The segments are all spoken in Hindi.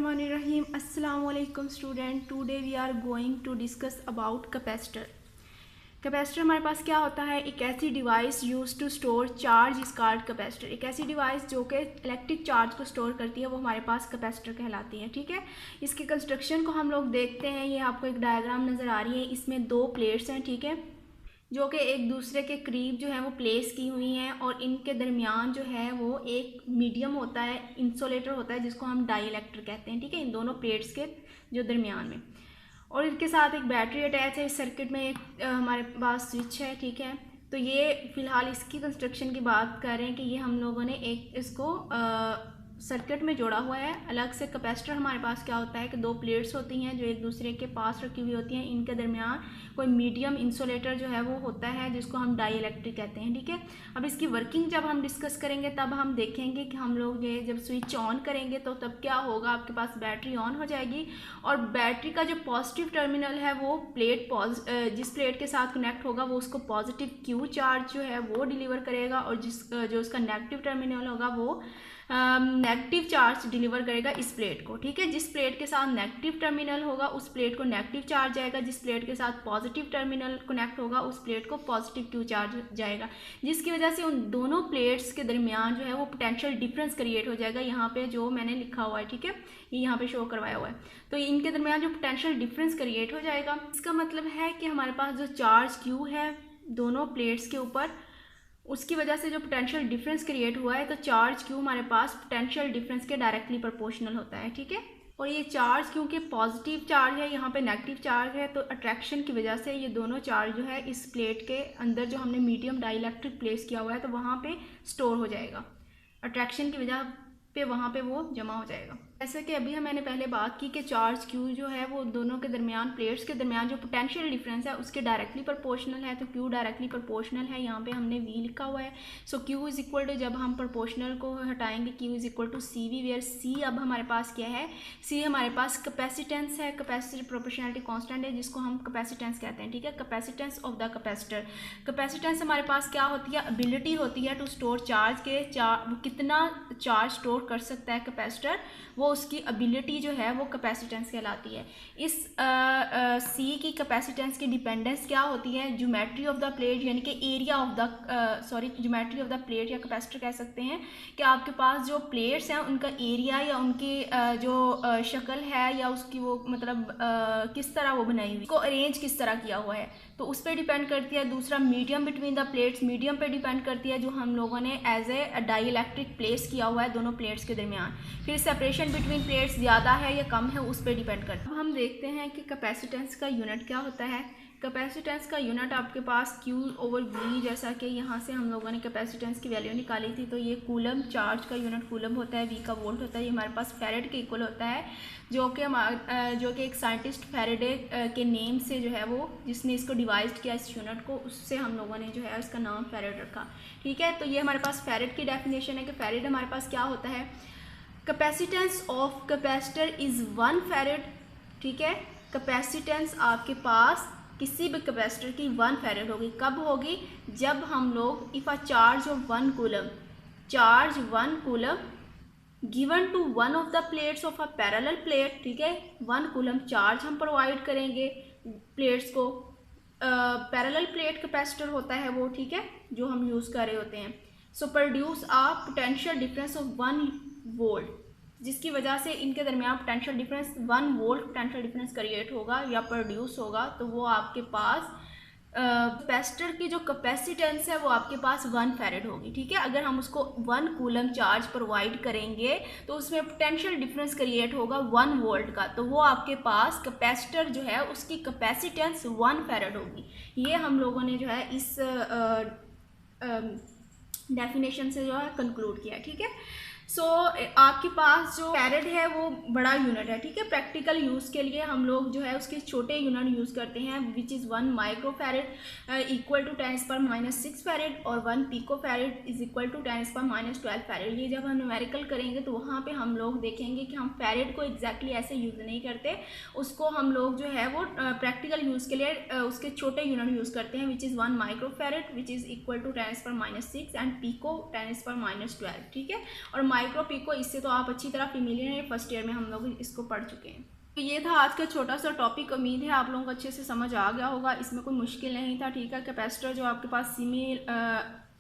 बिस्मिल्लाहिर्रहमानिर्रहीम। अस्सलाम वालेकुम student. Today we are going to discuss about capacitor. Capacitor हमारे पास क्या होता है? एक ऐसी device use to store charge is called capacitor. एक ऐसी डिवाइस जो कि इलेक्ट्रिक चार्ज को स्टोर करती है वो हमारे पास कैपेसिटर कहलाती है। ठीक है, इसके कंस्ट्रक्शन को हम लोग देखते हैं। ये आपको एक डायग्राम नज़र आ रही है, इसमें दो प्लेट्स हैं, ठीक है, जो कि एक दूसरे के करीब जो है वो प्लेस की हुई हैं और इनके दरमियान जो है वो एक मीडियम होता है, इंसुलेटर होता है, जिसको हम डाई इलेक्ट्रिक कहते हैं। ठीक है, इन दोनों प्लेट्स के जो दरमियान में, और इनके साथ एक बैटरी अटैच है। इस सर्किट में एक हमारे पास स्विच है। ठीक है, तो ये फ़िलहाल इसकी कंस्ट्रक्शन की बात कर रहे हैं कि ये हम लोगों ने एक इसको सर्किट में जोड़ा हुआ है। अलग से कैपेसिटर हमारे पास क्या होता है कि दो प्लेट्स होती हैं जो एक दूसरे के पास रखी हुई होती हैं, इनके दरमियान कोई मीडियम इंसुलेटर जो है वो होता है, जिसको हम डाई इलेक्ट्रिक कहते हैं। ठीक है, अब इसकी वर्किंग जब हम डिस्कस करेंगे तब हम देखेंगे कि हम लोग ये जब स्विच ऑन करेंगे तो तब क्या होगा, आपके पास बैटरी ऑन हो जाएगी और बैटरी का जो पॉजिटिव टर्मिनल है वो जिस प्लेट के साथ कनेक्ट होगा वो उसको पॉजिटिव क्यू चार्ज जो है वो डिलीवर करेगा, और जो उसका नेगेटिव टर्मिनल होगा वो नेगेटिव चार्ज डिलीवर करेगा इस प्लेट को। ठीक है, जिस प्लेट के साथ नेगेटिव टर्मिनल होगा उस प्लेट को नेगेटिव चार्ज जाएगा, जिस प्लेट के साथ पॉजिटिव टर्मिनल कनेक्ट होगा उस प्लेट को पॉजिटिव क्यू चार्ज जाएगा, जिसकी वजह से उन दोनों प्लेट्स के दरमियान जो है वो पोटेंशियल डिफरेंस क्रिएट हो जाएगा। यहाँ पे जो मैंने लिखा हुआ है, ठीक है, ये यहाँ पे शो करवाया हुआ है, तो इनके दरमियान जो पोटेंशियल डिफरेंस क्रिएट हो जाएगा, इसका मतलब है कि हमारे पास जो चार्ज क्यू है दोनों प्लेट्स के ऊपर, उसकी वजह से जो पोटेंशियल डिफरेंस क्रिएट हुआ है, तो चार्ज क्यू हमारे पास पोटेंशियल डिफरेंस के डायरेक्टली प्रोपोर्शनल होता है। ठीक है, और ये चार्ज क्योंकि पॉजिटिव चार्ज है, यहाँ पे नेगेटिव चार्ज है, तो अट्रैक्शन की वजह से ये दोनों चार्ज जो है इस प्लेट के अंदर जो हमने मीडियम डाई इलेक्ट्रिक प्लेस किया हुआ है तो वहाँ पे स्टोर हो जाएगा। अट्रैक्शन की वजह पे वहाँ पे वो जमा हो जाएगा। जैसे कि अभी मैंने पहले बात की कि चार्ज क्यू जो है वो दोनों के दरमियान, प्लेट्स के दरमियान जो पोटेंशियल डिफरेंस है उसके डायरेक्टली प्रोपोर्शनल है, तो क्यू डायरेक्टली प्रोपोर्शनल है। यहाँ पे हमने वी लिखा हुआ है। So Q is equal to, जब हम प्रोपोर्शनल को हटाएंगे, Q is equal to C V, where C अब हमारे पास क्या है, सी हमारे पास कैपेसिटेंस है, कैपेसिटी प्रोपोर्शनलिटी कांस्टेंट है, जिसको हम कैपेसिटेंस कहते हैं। ठीक है, capacitance of the capacitor. Capacitance हमारे पास क्या होती है, एबिलिटी होती है टू स्टोर चार्ज के, कितना चार्ज स्टोर कर सकता है कैपेसिटर, वो उसकी एबिलिटी जो है वो कैपेसिटेंस कहलाती है। इस सी की कैपेसिटेंस की डिपेंडेंस क्या होती है, ज्योमेट्री ऑफ द प्लेट, यानी कि area of the geometry of the plate या कैपेसिटर कह सकते हैं कि आपके पास जो प्लेट्स हैं उनका एरिया या उनकी जो शक्ल है या उसकी वो मतलब किस तरह वो बनाई हुई, उसको अरेंज किस तरह किया हुआ है, तो उस पर डिपेंड करती है। दूसरा medium between the plates, medium पे डिपेंड करती है जो हम लोगों ने as a dielectric place किया हुआ है दोनों प्लेट्स के दरमियान। फिर सेपरेशन बिटवीन प्लेट्स ज़्यादा है या कम है उस पर डिपेंड करता है। अब हम देखते हैं कि कैपेसिटेंस का यूनिट क्या होता है। कैपेसिटेंस का यूनिट आपके पास Q ओवर V, जैसा कि यहाँ से हम लोगों ने कैपेसिटेंस की वैल्यू निकाली थी, तो ये कूलम, चार्ज का यूनिट कूलम होता है, V का वोल्ट होता है, ये हमारे पास फैरेड के इक्वल होता है, जो कि एक साइंटिस्ट फैरेडे के नेम से जो है वो, जिसने इसको डिवाइज किया इस यूनिट को, उससे हम लोगों ने जो है इसका नाम फैरेड रखा। ठीक है, तो ये हमारे पास फैरेड की डेफिनेशन है कि फैरेड हमारे पास क्या होता है, capacitance of capacitor is 1 farad. ठीक है, कैपेसिटेंस आपके पास किसी भी कैपेसिटर की 1 फैरेड होगी। कब होगी, जब हम लोग if a charge of 1 coulomb, charge 1 coulomb given to one of the plates of a parallel plate. ठीक है, 1 कूलम चार्ज हम प्रोवाइड करेंगे प्लेट्स को, पैरेलल प्लेट कैपेसिटर होता है वो, ठीक है, जो हम यूज़ कर रहे होते हैं। So produce a potential difference of 1 volt, जिसकी वजह से इनके दरमियान potential difference 1 volt potential difference create होगा या प्रोड्यूस होगा, तो वो आपके पास कैपेसिटर की जो कैपेसिटेंस है वो आपके पास 1 फैरेड होगी। ठीक है, अगर हम उसको 1 कूलम चार्ज प्रोवाइड करेंगे तो उसमें पोटेंशियल डिफरेंस क्रिएट होगा 1 वोल्ट का, तो वो आपके पास कैपेसिटर जो है उसकी कैपेसिटेंस 1 फैरेड होगी। ये हम लोगों ने जो है इस डेफिनेशन से जो है कंक्लूड किया। ठीक है, सो आपके पास जो फैरेड है वो बड़ा यूनिट है। ठीक है, प्रैक्टिकल यूज़ के लिए हम लोग जो है उसके छोटे यूनिट यूज़ करते हैं, which is 1 micro farad equal to 10⁻⁻⁶ farad, और 1 pico farad is equal to 10⁻12 farad. ये जब हम न्यूमेरिकल करेंगे तो वहाँ पे हम लोग देखेंगे कि हम फैरेड को एग्जैक्टली ऐसे यूज़ नहीं करते, उसको हम लोग जो है वो प्रैक्टिकल यूज़ के लिए उसके छोटे यूनिट यूज़ करते हैं, which is 1 micro farad which is equal to 10⁻⁶ and pico 10⁻12। ठीक है, और माइक्रो पिको, इससे तो आप अच्छी तरह फेमिलियर हैं, फर्स्ट ईयर में हम लोग इसको पढ़ चुके हैं। तो ये था आज का छोटा सा टॉपिक, उम्मीद है आप लोगों को अच्छे से समझ आ गया होगा, इसमें कोई मुश्किल नहीं था, ठीक है। कैपेसिटर जो आपके पास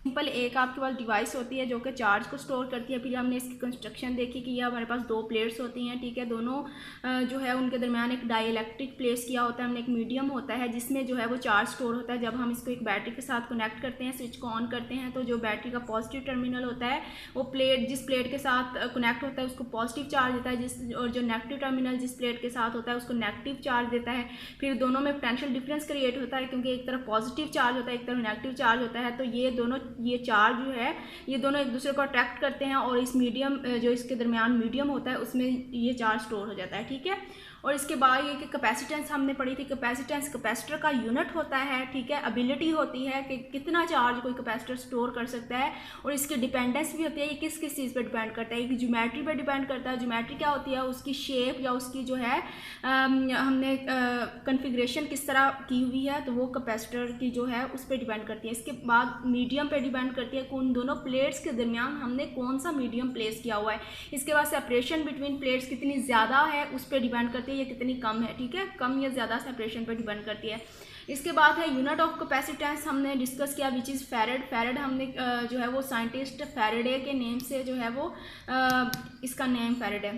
सिंपल एक आपके पास डिवाइस होती है जो कि चार्ज को स्टोर करती है। फिर हमने इसकी कंस्ट्रक्शन देखी कि ये हमारे पास दो प्लेट्स होती हैं, ठीक है। दोनों जो है उनके दरमियान एक डाइलेक्ट्रिक प्लेस किया होता है हमने, एक मीडियम होता है जिसमें जो है वो चार्ज स्टोर होता है। जब हम इसको एक बैटरी के साथ कनेक्ट करते हैं, स्विच को ऑन करते हैं, तो जो बैटरी का पॉजिटिव टर्मिनल होता है वो प्लेट जिस प्लेट के साथ कनेक्ट होता है उसको पॉजिटिव चार्ज देता है, और जो नेगेटिव टर्मिनल जिस प्लेट के साथ होता है उसको नेगेटिव चार्ज देता है। फिर दोनों में पोटेंशियल डिफरेंस क्रिएट होता है, क्योंकि एक तरफ पॉजिटिव चार्ज होता है, एक तरफ नेगेटिव चार्ज होता है। तो ये चार्ज है ये दोनों एक दूसरे को अट्रैक्ट करते हैं, और इस मीडियम जो इसके दरमियान मीडियम होता है उसमें ये चार्ज स्टोर हो जाता है, ठीक है। और इसके बाद ये कि कैपेसिटेंस हमने पढ़ी थी। कैपेसिटेंस कैपेसिटर का यूनिट होता है, ठीक है। एबिलिटी होती है कि कितना चार्ज कोई कैपेसिटर स्टोर कर सकता है, और इसकी डिपेंडेंस भी होती है, ये किस किस चीज़ पे डिपेंड करता है। एक ज्योमेट्री पे डिपेंड करता है। ज्योमेट्री क्या होती है, उसकी शेप या उसकी जो है हमने कन्फिग्रेशन किस तरह की हुई है, तो वो कैपेसिटर की जो है उस पर डिपेंड करती है। इसके बाद मीडियम पे डिपेंड करती है, उन दोनों प्लेट्स के दरमियान हमने कौन सा मीडियम प्लेस किया हुआ है। इसके बाद सेपरेशन बिटवीन प्लेट्स कितनी ज़्यादा है उस पर डिपेंड करती है, ये कितनी कम है, ठीक है। कम या ज़्यादा सेपरेशन पर डिपेंड करती है। इसके बाद है यूनिट ऑफ कैपेसिटेंस, हमने डिस्कस किया विच इज़ फैरेड। फैरेड हमने जो है वो साइंटिस्ट फैरेडे के नेम से जो है वो इसका नेम फैरेड है।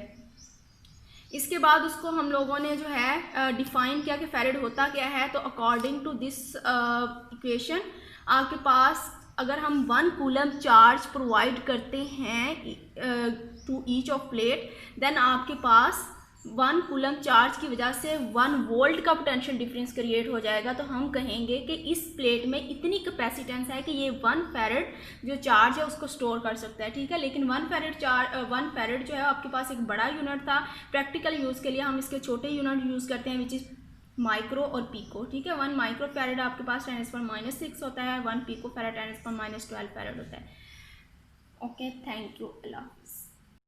इसके बाद उसको हम लोगों ने जो है डिफाइन किया कि फैरेड होता क्या है। तो अकॉर्डिंग टू दिस इक्वेशन आपके पास अगर हम 1 कूलम चार्ज प्रोवाइड करते हैं to each of plate, then आपके पास 1 कूलम चार्ज की वजह से 1 वोल्ट का पोटेंशियल डिफरेंस क्रिएट हो जाएगा। तो हम कहेंगे कि इस प्लेट में इतनी कैपेसिटेंस है कि ये 1 फैरेड जो चार्ज है उसको स्टोर कर सकता है, ठीक है। लेकिन 1 फैरेड जो है आपके पास एक बड़ा यूनिट था। प्रैक्टिकल यूज़ के लिए हम इसके छोटे यूनिट यूज़ करते हैं विच इज़ माइक्रो और पीको, ठीक है। 1 माइक्रो फैरेड आपके पास 10⁻⁻6 होता है, 1 पिको फैरेड 10⁻12 फैरेड होता है। Okay, thank you, Allah.